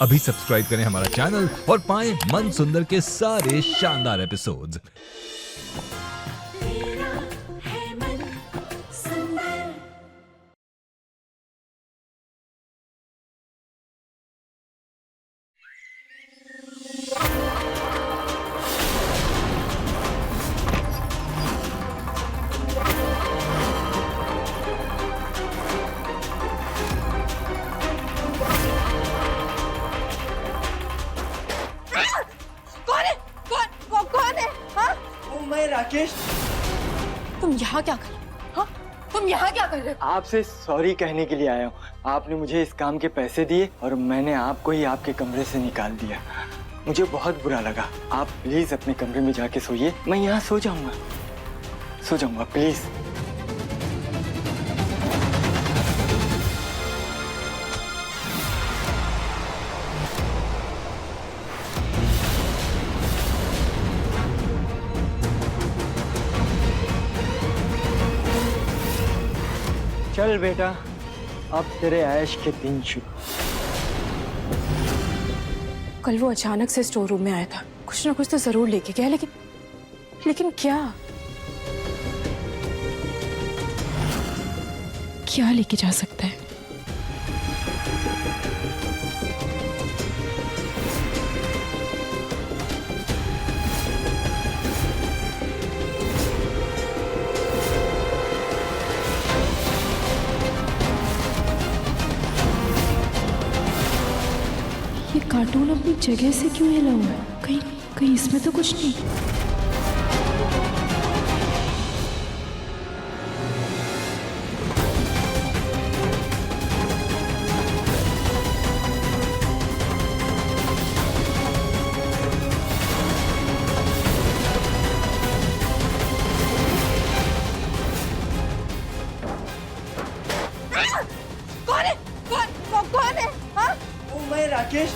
अभी सब्सक्राइब करें हमारा चैनल और पाएं मन सुंदर के सारे शानदार एपिसोड्स। कौन है? हाँ? मैं राकेश। तुम यहाँ क्या कर रहे हो? हाँ? तुम यहाँ क्या कर रहे हो? आपसे सॉरी कहने के लिए आया हूँ। आपने मुझे इस काम के पैसे दिए और मैंने आपको ही आपके कमरे से निकाल दिया। मुझे बहुत बुरा लगा। आप प्लीज अपने कमरे में जाके सोइए, मैं यहाँ सो जाऊंगा प्लीज। चल बेटा, अब तेरे ऐश के दिन शुरू। कल वो अचानक से स्टोर रूम में आया था, कुछ ना कुछ तो जरूर लेके गया, लेकिन क्या लेके जा सकता है? ये कार्टून अपनी जगह से क्यों हिला हुआ है? कहीं इसमें तो कुछ नहीं। कौन है? हाँ? मैं राकेश।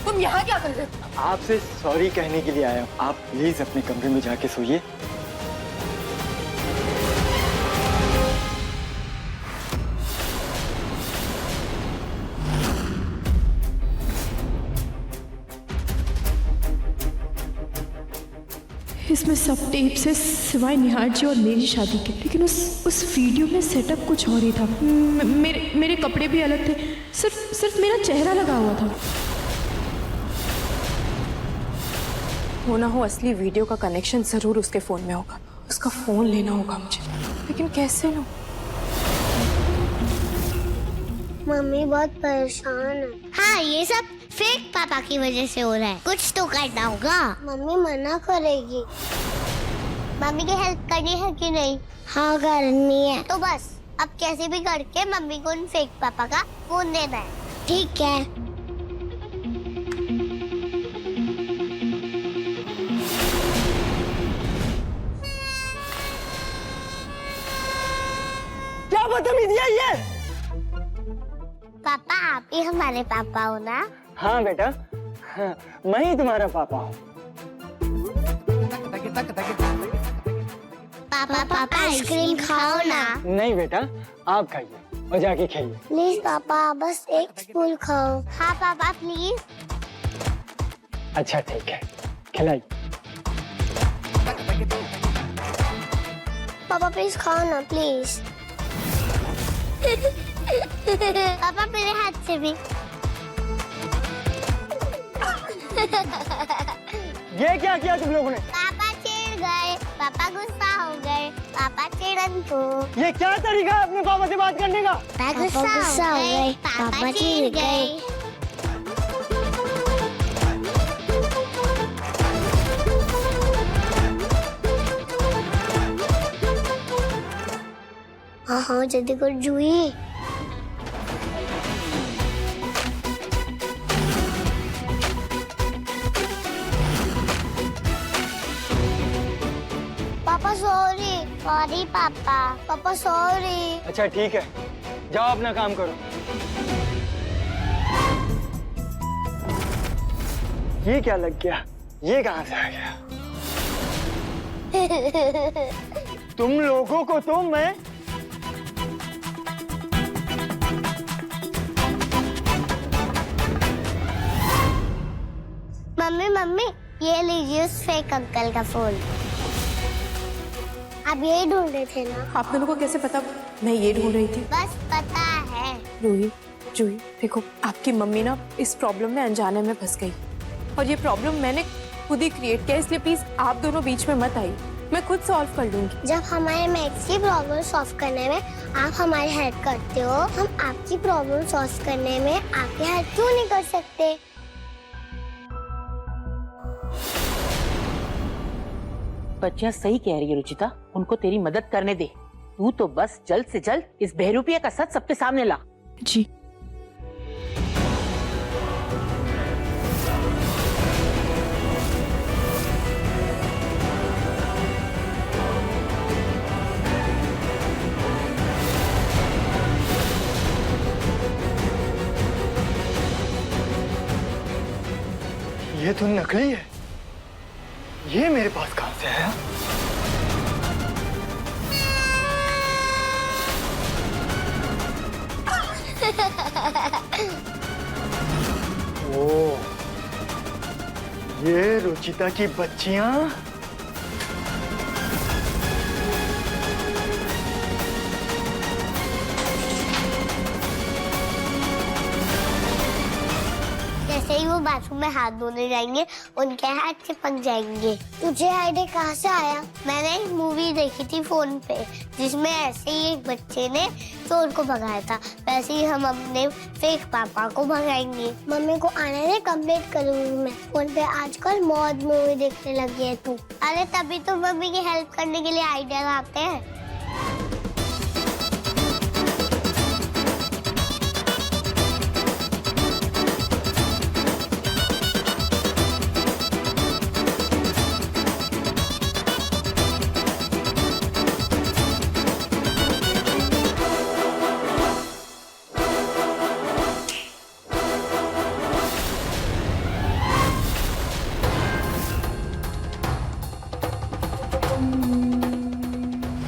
तुम यहाँ क्या कर रहे हो? आपसे सॉरी कहने के लिए आया हूँ। आप प्लीज अपने कमरे में जाके सोइए। इसमें सब टेप से सिवाय निहार जी और मेरी शादी के, लेकिन उस वीडियो में सेटअप कुछ और ही था। मेरे कपड़े भी अलग थे, सिर्फ मेरा चेहरा लगा हुआ था। हो ना हो असली वीडियो का कनेक्शन जरूर उसके फोन में होगा। उसका फोन लेना होगा मुझे, लेकिन कैसे लूं? मम्मी बहुत परेशान है। हाँ, ये सब फेक पापा की वजह से हो रहा है। कुछ तो करना होगा। मम्मी मना करेगी। मम्मी की हेल्प करनी है कि नहीं? हाँ करनी है। तो बस अब कैसे भी करके मम्मी को उन फेक पापा का फोन देना है। ठीक है। क्या बदतमीजी है ये? पापा आप ही हमारे पापा हो ना? हाँ बेटा, हाँ, मैं ही तुम्हारा पापा हूँ। पापा आइसक्रीम खाओ ना। नहीं बेटा, आप खाइए और जाके खाइए। प्लीज पापा बस एक स्पून खाओ। हाँ पापा प्लीज। अच्छा ठीक है, खिलाई। पापा प्लीज खाओ ना प्लीज। पापा मेरे हाथ से भी। ये क्या किया तुम लोगों ने? पापा चिढ़ गए, पापा गुस्सा हो गए, पापा चिढ़न को। ये क्या तरीका है अपने पापा से बात करने का? पापा गुस्सा हो गए, पापा चिढ़ गए। हाँ जल्दी कर जूही। पापा सॉरी पापा सॉरी। अच्छा ठीक है, जाओ अपना काम करो। ये क्या लग गया? ये कहाँ से आ गया? तुम लोगों को तो मैं मम्मी ये लीजिए उस फेक अंकल का फोन। आप यही ढूंढ रहे थे ना? आप दोनों को कैसे पता मैं ये ढूंढ रही थी? बस पता है। रूही, जूही, देखो आपकी मम्मी ना इस प्रॉब्लम में अनजाने में फंस गई और ये प्रॉब्लम मैंने खुद ही क्रिएट किया, इसलिए प्लीज आप दोनों बीच में मत आइए, मैं खुद सॉल्व कर लूंगी। जब हमारे मैथ्स की प्रॉब्लम सॉल्व करने में आप हमारी हेल्प करते हो, हम आपकी प्रॉब्लम सॉल्व करने में आपकी हेल्प क्यों नहीं कर सकते? बच्चियां सही कह रही है रुचिता, उनको तेरी मदद करने दे। तू तो बस जल्द से जल्द इस बहरूपिया का सच सबके सामने ला। जी। ये तो नकली है। ये मेरे पास कहां से आया? ओ, ये रुचिता की बच्चियां। जैसे ही वो बाथरूम में हाथ धोने जाएंगे, उनके हाथ चिपक जाएंगे। तुझे आइडिया कहाँ से आया? मैंने एक मूवी देखी थी फोन पे, जिसमें ऐसे ही एक बच्चे ने चोर को भगाया था। वैसे ही हम अपने फेक पापा को भगाएंगे। मम्मी को आने दे, कंप्लीट करूंगी मैं। फोन पे आजकल मौत मूवी देखने लगी है तू। अरे तभी तो मम्मी की हेल्प करने के लिए आइडिया आते हैं।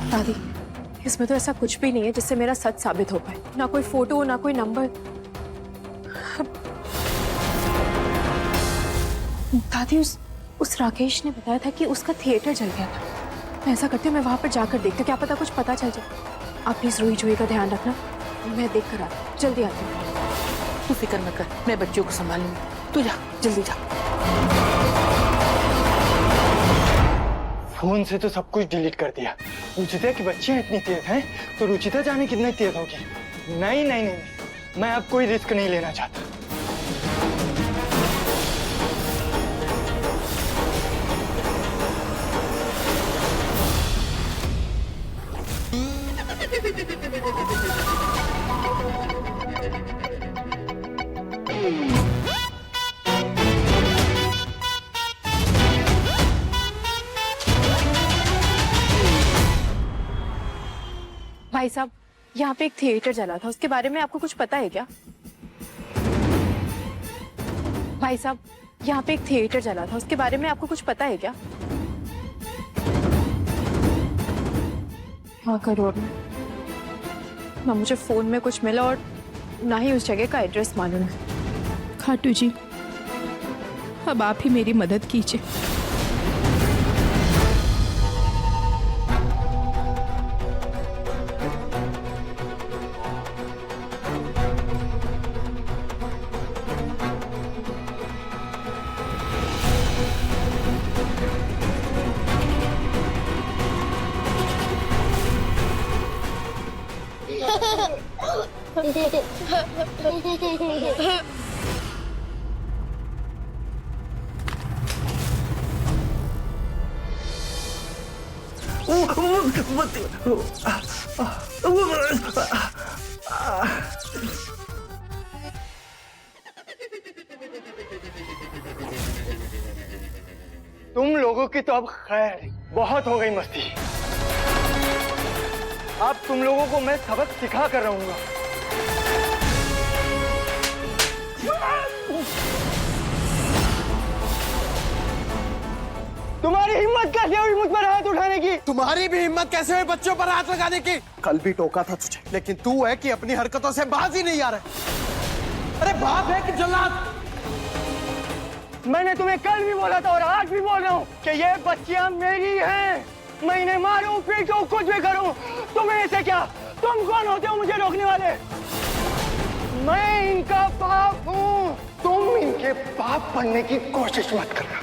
दादी, इसमें तो ऐसा कुछ भी नहीं है जिससे मेरा सच साबित हो पाए। ना कोई फोटो, ना कोई नंबर। दादी, उस राकेश ने बताया था कि उसका थिएटर जल गया था। मैं ऐसा करती हूँ, मैं वहां पर जाकर देखती हूँ, क्या पता कुछ पता चल जाए। आप प्लीज रूही जूही का ध्यान रखना, मैं देख कर आती हूँ, जल्दी आती हूँ। तू फिक्र न कर, मैं बच्चियों को संभालूंगी। तू जा, जल्दी जा। फोन से तो सब कुछ डिलीट कर दिया। रुचिता की बच्चियां इतनी तेज हैं, तो रुचिता जाने कितनी तेज होगी। नहीं नहीं नहीं, मैं अब कोई रिस्क नहीं लेना चाहता। भाई साहब, यहाँ पे एक थिएटर जला था, उसके बारे में आपको कुछ पता है क्या? भाई साहब, यहाँ पे एक थिएटर जला था, उसके बारे में आपको कुछ पता है क्या? हाँ, करोड़ में। ना मुझे फोन में कुछ मिला और ना ही उस जगह का एड्रेस मालूम है। खाटू जी, अब आप ही मेरी मदद कीजिए। तुम लोगों की तो अब खैर, बहुत हो गई मस्ती। अब तुम लोगों को मैं सबक सिखा कर रहूंगा। तुम्हारी हिम्मत कैसे हुई मुझ पर हाथ उठाने की? तुम्हारी भी हिम्मत कैसे हुई बच्चों पर हाथ लगाने की? कल भी टोका था तुझे, लेकिन तू है कि अपनी हरकतों से बाज ही नहीं आ रहा। अरे बाप है कि जल्लाद? मैंने तुम्हें कल भी बोला था और आज भी बोल रहा हूँ कि ये बच्चियां मेरी हैं। मैं इन्हें मारूं, पीटूं, कुछ भी करूं, तुम्हें इसे क्या? तुम कौन होते हो मुझे रोकने वाले? मैं इनका बाप हूँ। तुम इनके बाप बनने की कोशिश मत करना।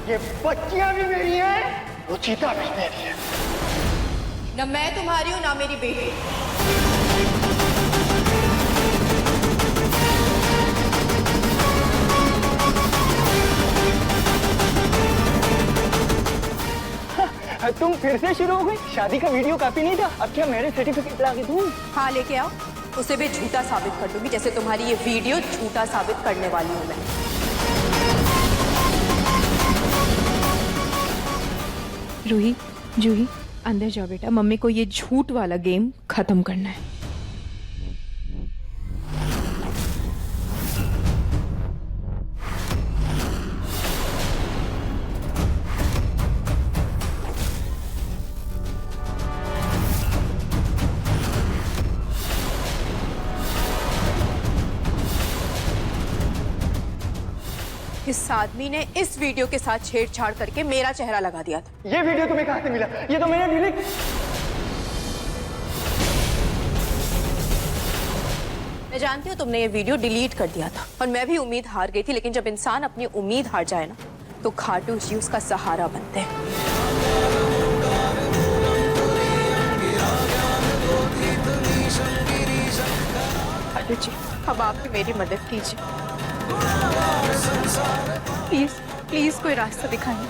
ये बच्चियां भी मेरी हैं, रुचिता भी मेरी है। न मैं तुम्हारी हूँ ना मेरी बेटी। तुम फिर से शुरू हो गई? शादी का वीडियो काफी नहीं था, अब क्या मैरिज सर्टिफिकेट ला के दूं? हाँ लेके आओ, उसे भी झूठा साबित कर दूंगी जैसे तुम्हारी ये वीडियो झूठा साबित करने वाली हूँ मैं। रूही, जूही, अंदर जाओ बेटा, मम्मी को ये झूठ वाला गेम खत्म करना है। इस आदमी ने इस वीडियो के साथ छेड़छाड़ करके मेरा चेहरा लगा दिया था। ये वीडियो तुम्हें कहाँ से मिला? ये तो मैंने डिलीट। मैं जानती हूँ तुमने ये वीडियो डिलीट कर दिया था और मैं भी उम्मीद हार गई थी, लेकिन जब इंसान अपनी उम्मीद हार जाए ना तो खाटू जी उसका सहारा बनते हैं। खाटू जी, अब आप भी मेरी मदद कीजिए, प्लीज प्लीज कोई रास्ता दिखाइए।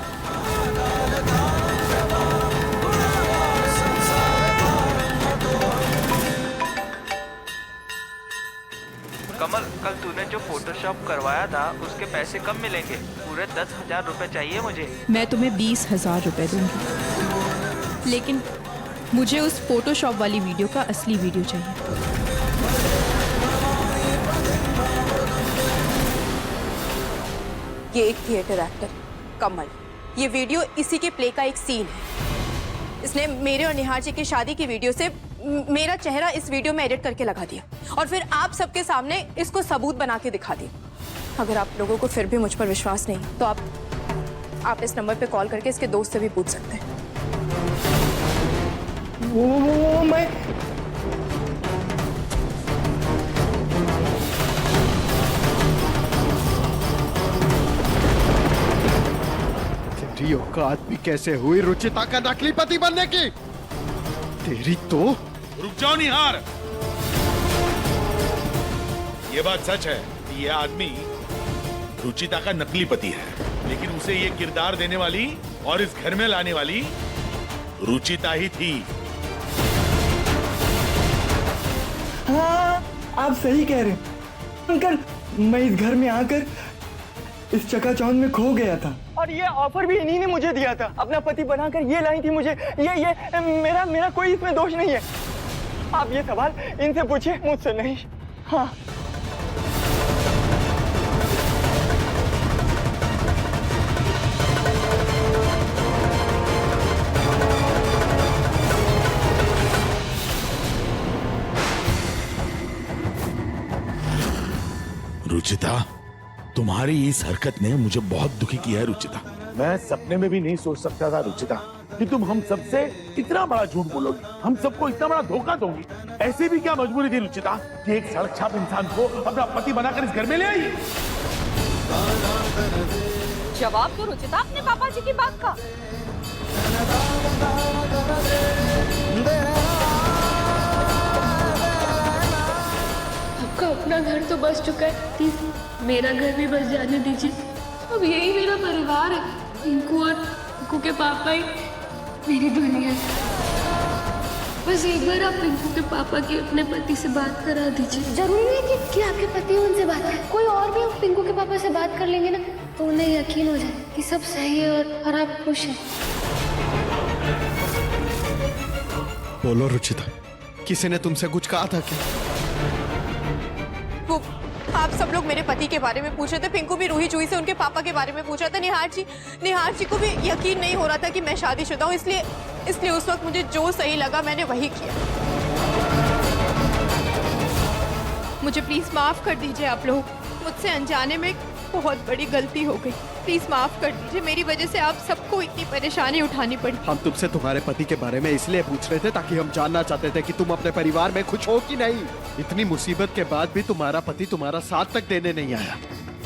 कमल, कल तूने जो फोटोशॉप करवाया था उसके पैसे कब मिलेंगे? पूरे 10,000 रुपए चाहिए मुझे। मैं तुम्हें 20,000 रुपए दूंगी, लेकिन मुझे उस फोटोशॉप वाली वीडियो का असली वीडियो चाहिए। ये एक थिएटर एक्टर कमल, ये वीडियो इसी के प्ले का एक सीन है। इसने मेरे और निहार जी की शादी की वीडियो से मेरा चेहरा इस वीडियो में एडिट करके लगा दिया और फिर आप सबके सामने इसको सबूत बना के दिखा दिया। अगर आप लोगों को फिर भी मुझ पर विश्वास नहीं तो आप इस नंबर पे कॉल करके इसके दोस्त से भी पूछ सकते हैं। वो मैं तेरी औकात भी कैसे हुई रुचिता का नकली पति बनने की? तेरी तो। रुक जाओ निहार, ये बात सच है कि ये आदमी रुचिता का नकली पति है, लेकिन उसे ये किरदार देने वाली और इस घर में लाने वाली रुचिता ही थी। हाँ, आप सही कह रहे हैं अंकल। मैं इस घर में आकर इस चकाचौंध में खो गया था और ये ऑफर भी इन्हीं ने मुझे दिया था। अपना पति बनाकर ये लाई थी मुझे। ये मेरा कोई इसमें दोष नहीं है। आप ये सवाल इनसे पूछिए, मुझसे नहीं। हाँ, रुचिता, तुम्हारी इस हरकत ने मुझे बहुत दुखी किया है रुचिता। मैं सपने में भी नहीं सोच सकता था रुचिता कि तुम हम सबसे इतना बड़ा झूठ बोलोगी, हम सबको इतना बड़ा धोखा दोगी। ऐसी भी क्या मजबूरी थी रुचिता कि एक सड़क छाप इंसान को अपना पति बनाकर इस घर में ले आई? जवाब दो रुचिता अपने पापा जी की बात का। आपका अपना घर तो बस चुका है, प्लीज मेरा घर भी बस जाने दीजिए। अब यही मेरा परिवार है। पिंकू और पिंकू के पापा ही मेरी दुनिया है। बस एक बार आप पिंकू के पापा की अपने पति से बात करा दीजिए। जरूरी नहीं कि आपके पति उनसे बात करें, कोई और भी पिंकू के पापा से बात कर लेंगे ना तो उन्हें यकीन हो जाए कि सब सही है और आप खुश हैं। बोलो रुचिता, किसी ने तुमसे कुछ कहा था क्या? वो आप सब लोग मेरे पति के बारे में पूछ रहे थे। पिंकू भी रूही जूही से उनके पापा के बारे में पूछ रहा था। निहार जी को भी यकीन नहीं हो रहा था कि मैं शादीशुदा हूँ, इसलिए उस वक्त मुझे जो सही लगा मैंने वही किया। मुझे प्लीज माफ कर दीजिए आप लोग, मुझसे अनजाने में बहुत बड़ी गलती हो गई, प्लीज माफ कर दीजिए। मेरी वजह से आप सबको इतनी परेशानी उठानी पड़ी। हम तुमसे तुम्हारे पति के बारे में इसलिए पूछ रहे थे ताकि हम जानना चाहते थे कि तुम अपने परिवार में खुश हो कि नहीं। इतनी मुसीबत के बाद भी तुम्हारा पति तुम्हारा साथ तक देने नहीं आया,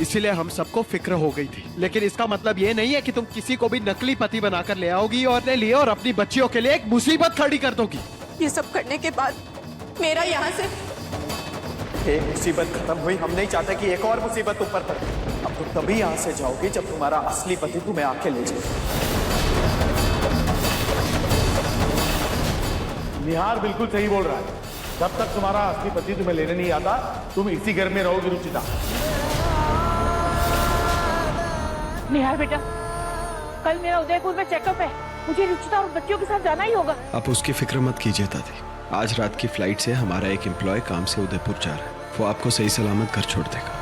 इसीलिए हम सबको फिक्र हो गई थी। लेकिन इसका मतलब ये नहीं है कि तुम किसी को भी नकली पति बनाकर ले आओगी और अपने लिए और अपनी बच्चियों के लिए एक मुसीबत खड़ी कर दोगी। ये सब करने के बाद मेरा यहाँ से एक मुसीबत खत्म हुई, हम नहीं चाहते कि एक और मुसीबत ऊपर पड़े। अब तुम तभी यहाँ से जाओगी जब तुम्हारा असली पति तुम्हें आके ले जाए। निहार बिल्कुल सही बोल रहा है। जब तक तुम्हारा असली पति तुम्हें लेने नहीं आता, तुम इसी घर में रहोगी रुचिता। निहार बेटा, कल मेरा उदयपुर में चेकअप है, मुझे रुचिता और बच्चियों के साथ जाना ही होगा। आप उसकी फिक्र मत कीजिए दादी। आज रात की फ्लाइट से हमारा एक एम्प्लॉय काम से उदयपुर जा रहा है, वो आपको सही सलामत घर छोड़ देगा।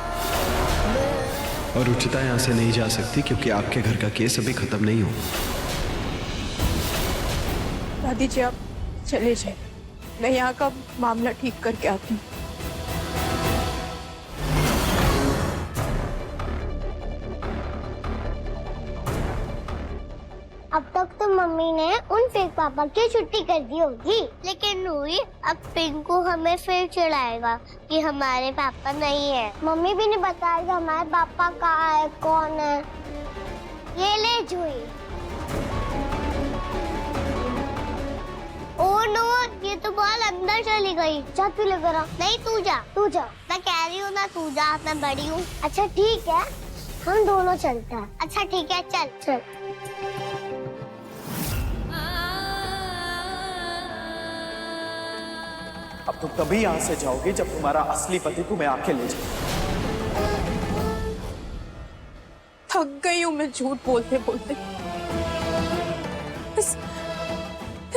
और रुचिता यहाँ से नहीं जा सकती क्योंकि आपके घर का केस अभी खत्म नहीं हुआ। दादी जी आप चले जाए, मैं यहाँ का मामला ठीक करके आती हूँ। अब तक तो मम्मी ने उन फेक पापा की छुट्टी कर दी होगी, लेकिन रूही अब पिंकू हमें फिर चिढ़ाएगा कि हमारे पापा नहीं है। मम्मी भी नहीं बताएगा हमारे पापा कहाँ है, कौन है। ये ले जूही। ओह नो, ये तो बॉल अंदर चली गई। जा तू लेकर आ। नहीं तू जा, तू जा। मैं कह रही हूँ ना तू जा, मैं बड़ी हूँ। अच्छा ठीक है, हम दोनों चलते हैं। अच्छा ठीक है, चल चल। अब तुम तभी यहाँ से जाओगी जब तुम्हारा असली पति तुम्हें आके ले जाए। थक गई हूँ मैं झूठ बोलते बोलते।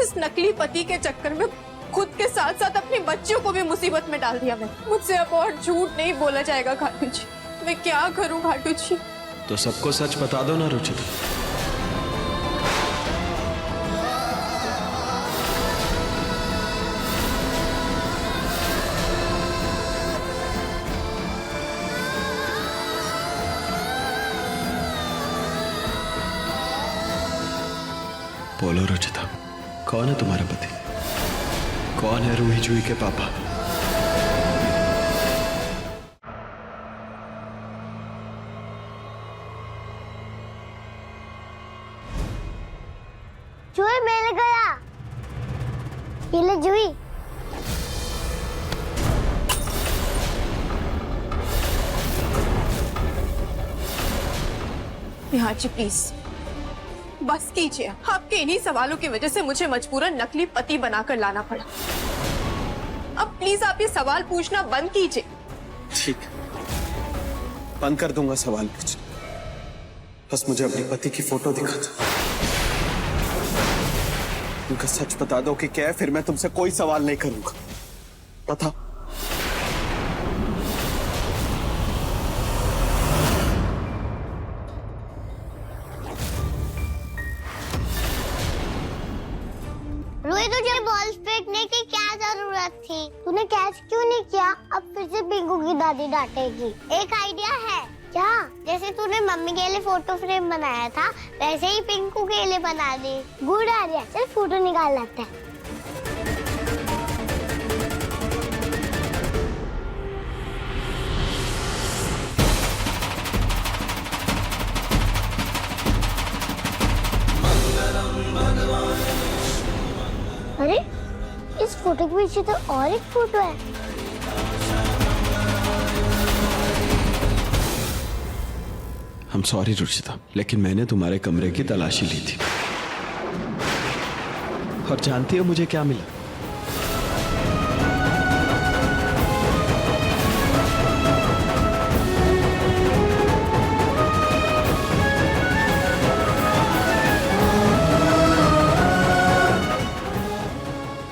इस नकली पति के चक्कर में खुद के साथ साथ अपनी बच्चियों को भी मुसीबत में डाल दिया मैंने। मुझसे अब और झूठ नहीं बोला जाएगा घाटू जी। मैं क्या करूँ घाटू जी? तो सबको सच बता दो ना रुचिता। बोलो रुचिता, कौन है तुम्हारा पति? कौन है रूही जूही के पापा? जूही मिल गया। ये ले जूही। निहार जी प्लीज बस कीजिए। आपके इन्हीं सवालों की वजह से मुझे मजबूरन नकली पति बनाकर लाना पड़ा। अब प्लीज आप ये सवाल पूछना बंद कीजिए। ठीक, बंद कर दूंगा सवाल पूछना। बस मुझे अपने पति की फोटो दिखा दो, उनका सच बता दो कि क्या है, फिर मैं तुमसे कोई सवाल नहीं करूंगा। बता। रूही तुझे बॉल फेंकने की क्या जरूरत थी? तूने कैच क्यों नहीं किया? अब फिर से पिंकू की दादी डांटेगी। एक आइडिया है। क्या? जैसे तूने मम्मी के लिए फोटो फ्रेम बनाया था, वैसे ही पिंकू के लिए बना दे। Good idea. चल फोटो निकाल लेते हैं। अरे इस फोटो के पीछे तो और एक फोटो है। हम सॉरी रुचिता, लेकिन मैंने तुम्हारे कमरे की तलाशी ली थी और जानती हो मुझे क्या मिला?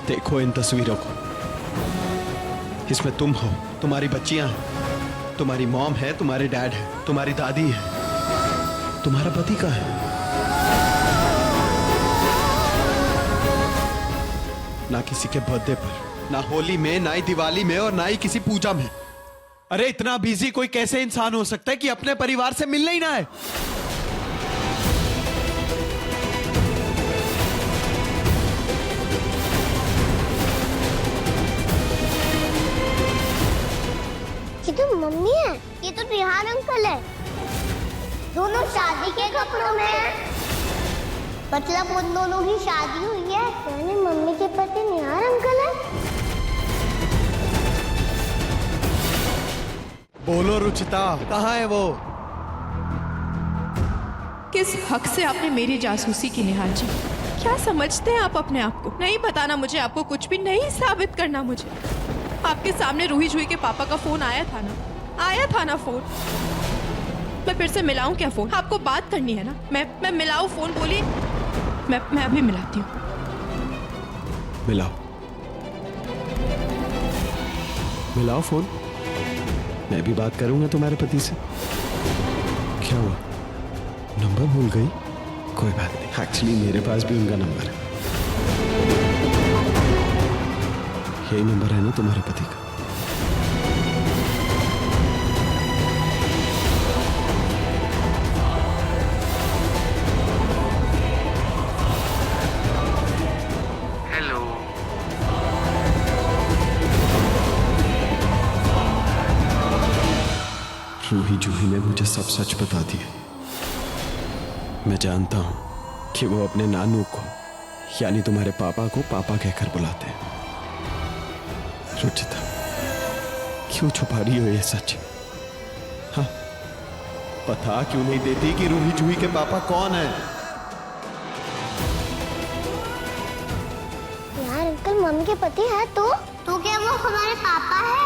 देखो इन तस्वीरों को। इसमें तुम हो, तुम्हारी बच्चियां हैं, तुम्हारी मॉम है, तुम्हारे डैड है, तुम्हारी दादी है, तुम्हारा पति कहाँ है? ना किसी के बर्थडे पर, ना होली में, ना ही दिवाली में और ना ही किसी पूजा में। अरे इतना बिजी कोई कैसे इंसान हो सकता है कि अपने परिवार से मिलना ही ना है? ये तो मम्मी है, ये तो रिहान अंकल है। दोनों शादी के कपड़ों में हैं। मतलब उन दोनों की शादी हुई है, यानी मम्मी के पति निहार अंकल है। बोलो रुचिता, कहाँ है वो? किस हक से आपने मेरी जासूसी की निहाल जी? क्या समझते हैं आप अपने आप को? नहीं बताना मुझे आपको कुछ भी, नहीं साबित करना मुझे। आपके सामने रूही जूही के पापा का फोन आया था ना फोन। मैं फिर से मिलाऊं क्या फोन? आपको बात करनी है ना? मैं मिलाऊं फोन? बोलिए। मैं अभी मिलाती हूँ। मिलाओ फोन। मैं भी बात करूंगा तुम्हारे पति से। क्या हुआ, नंबर भूल गई? कोई बात नहीं, एक्चुअली मेरे पास भी उनका नंबर है। यही नंबर है ना तुम्हारे पति का? हेलो। रूही जूही ने मुझे सब सच बता दिया। मैं जानता हूं कि वो अपने नानू को, यानी तुम्हारे पापा को, पापा कहकर बुलाते हैं। रुचिता, क्यों छुपा रही हो ये सच? हाँ, बता क्यों नहीं देती कि रूही जूही के पापा कौन है? यार अंकल मम्मी के पति है तो क्या वो हमारे पापा है?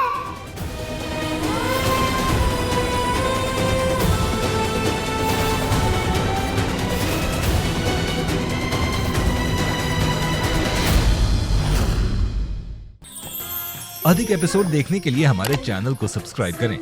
अधिक एपिसोड देखने के लिए हमारे चैनल को सब्सक्राइब करें